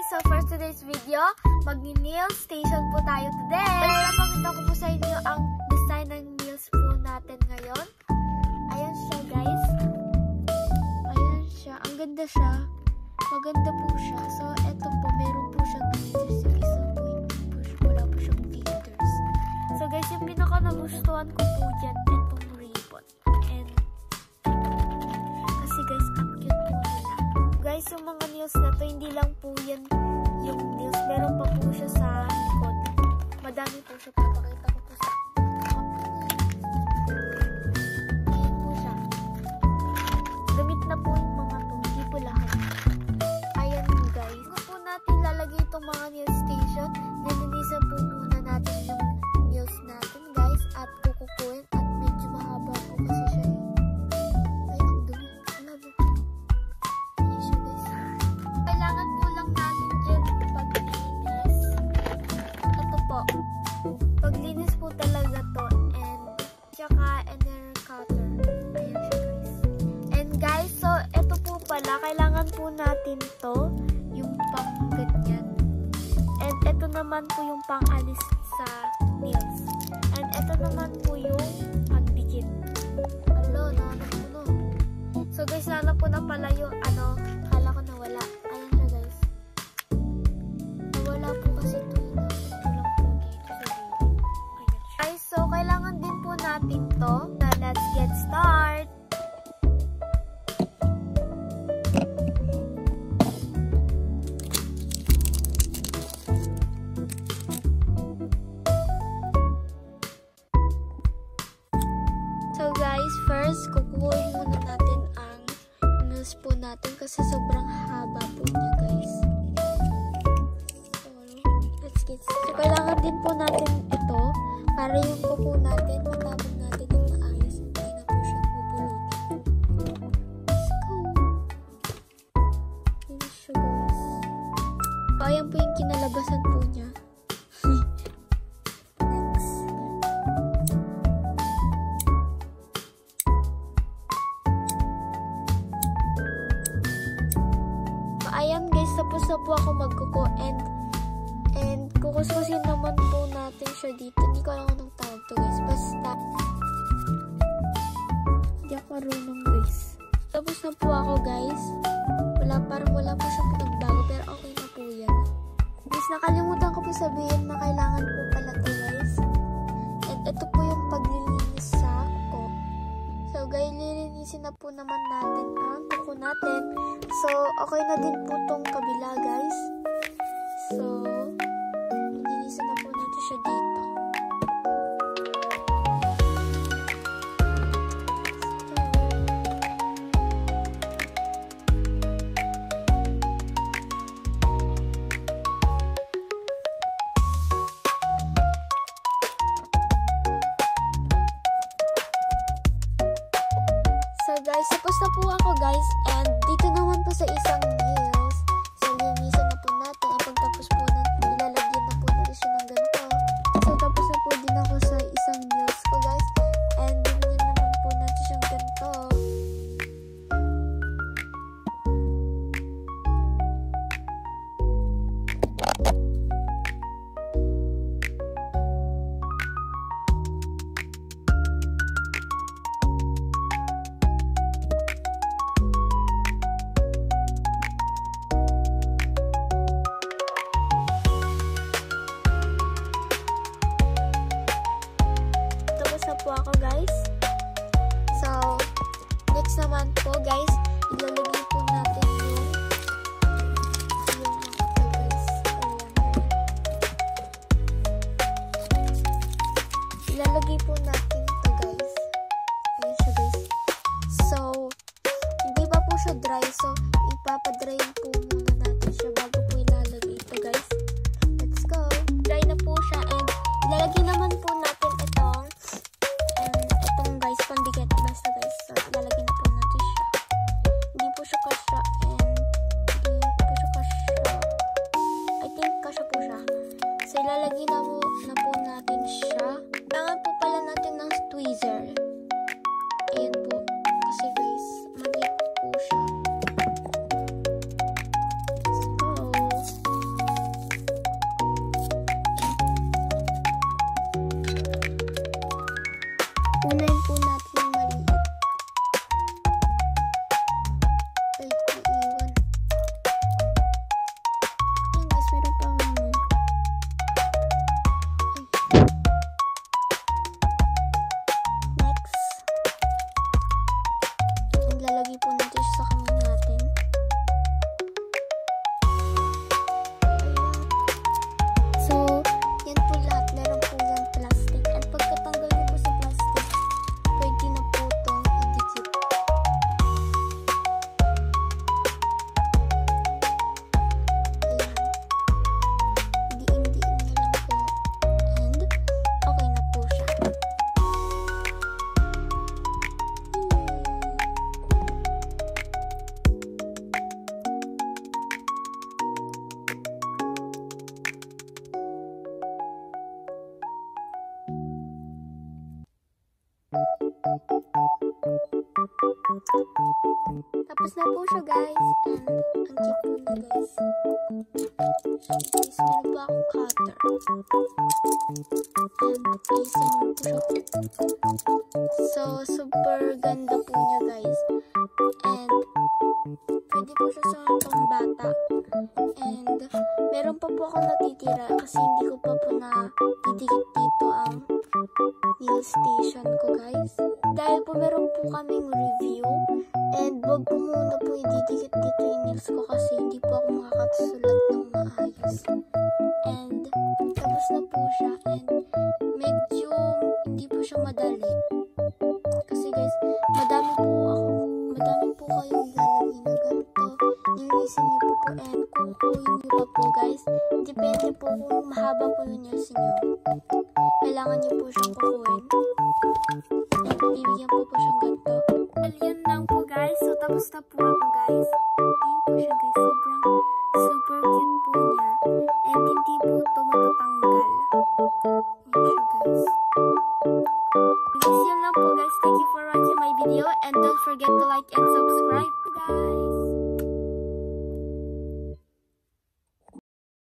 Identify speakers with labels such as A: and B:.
A: So for today's video, magni-nail station po tayo today. Ipapakita ko po sa inyo ang design ng nails po natin ngayon. Ayan siya guys. Ayan siya. Ang ganda siya. Maganda po siya. So eto po, meron po siyang glitters. Yung isa po, wala po siyang glitters. So guys, yung pinaka nagustuhan ko po dyan, etong ribbon. And kasi guys, ang cute po nila. Guys, yung mga nails na to, hindi lang po yan yung nails. Meron pa po siya sa likod. Madami po siya. Papakita ko po sa ayan po siya. Gamit na po yung mga to. Hindi po lahat. Ayan guys. Kung po natin lalagay itong mga nail station, nilinisan po muna natin yung nails natin guys. At kukukuin. At medyo mahaba po kasi siya. Ay, ang dumi. Wala po. Ayan siya guys. Kailangan po lang natin dyan paglinis. Ito po. Paglinis po talaga to. And tsaka inner cutter. Ayan siya guys. And guys, so ito po pala. Kailangan po natin to. Yung pang ganyan. And ito naman po yung pang alis sa nails. And ito naman po yung pagdikit. Hello, nahanap ko no. So guys, nahanap ko na pala yung kala ko nawala. Ayan siya guys. Nawala po kasi ito yung lang po dito sa video. Ayan siya. Guys, so kailangan din po natin to. Na let's get start. So guys, first kukuhin muna natin ang nails po natin kasi sobrang haba po niya guys. So let's get started. So kailangan din po natin ito para yung kuko natin matapon natin yung maayos. Hindi na po siya pupulutin. Let's go! Yun siya guys. So ayan po yung kinalabasan po niya. Ayan guys, tapos na po ako magkuko and kukuskusin naman po natin siya dito. Hindi ko alam anong tawag to guys. Basta hindi ako marunong guys. Tapos na po ako guys. Parang wala po siya pinagbago pero okay na po yan. Guys, nakalimutan ko po sabihin na kailangan po pala to guys. And ito po yung paglilinis sa kuko. So guys, lilinisin na po naman natin ang kuko natin. So, okay na din po tong kabila, guys. So, lilinisan na po natin siya dito. So, guys, tapos na po ako, guys. And dito naman po sa isang nails. So, linisan na po natin. At pagtapos po natin, ilalagyan na po natin siya ng ganito. So, tapos na po din ako sa isang nails ko, guys. And dinyan naman po natin siyang ganito. Po ako guys. So, next naman po guys, ilalagay po natin yung guys. Ilalagay po natin to guys. Ayan siya guys. So, hindi pa po siya dry. So, ipapadrayin po muna natin siya bago po ilalagay ito guys. Let's go. Dry na po siya and ilalagay naman po natin itong guys, pandikit. Basta guys, so, lalagyan na po natin siya. Hindi po Tapos na po siya guys. And ang cute po niya guys. Guys, meron pa akong cutter. And ASMR po siya. So, super ganda po niya guys. And pwede po siya sa pambata. And meron pa po ako natitira kasi hindi ko pa po na didikit dito ang nail station ko guys. Dahil po meron po kaming review and wag po muna po ididikit dito yung nails ko kasi hindi po ako makakasulat ng maayos. And tapos na po siya and medyo hindi po siya madali. Kasi guys, madami po kayong ilalagay na ganito. Nilinisin niyo po and kukuhin niyo pa po guys. Depende po kung mahaba po yung nails niyo. Kailangan niyo po siyang kukuhin. And bibigyan po siyang ganito. Well, yun lang po guys. So tapos na po ako guys. Ayun po siya guys. Super cute po niya. And hindi po ito matatanggal. Ayun siya guys. Guys, yun lang po guys. Thank you for watching my video. And don't forget to like and subscribe guys.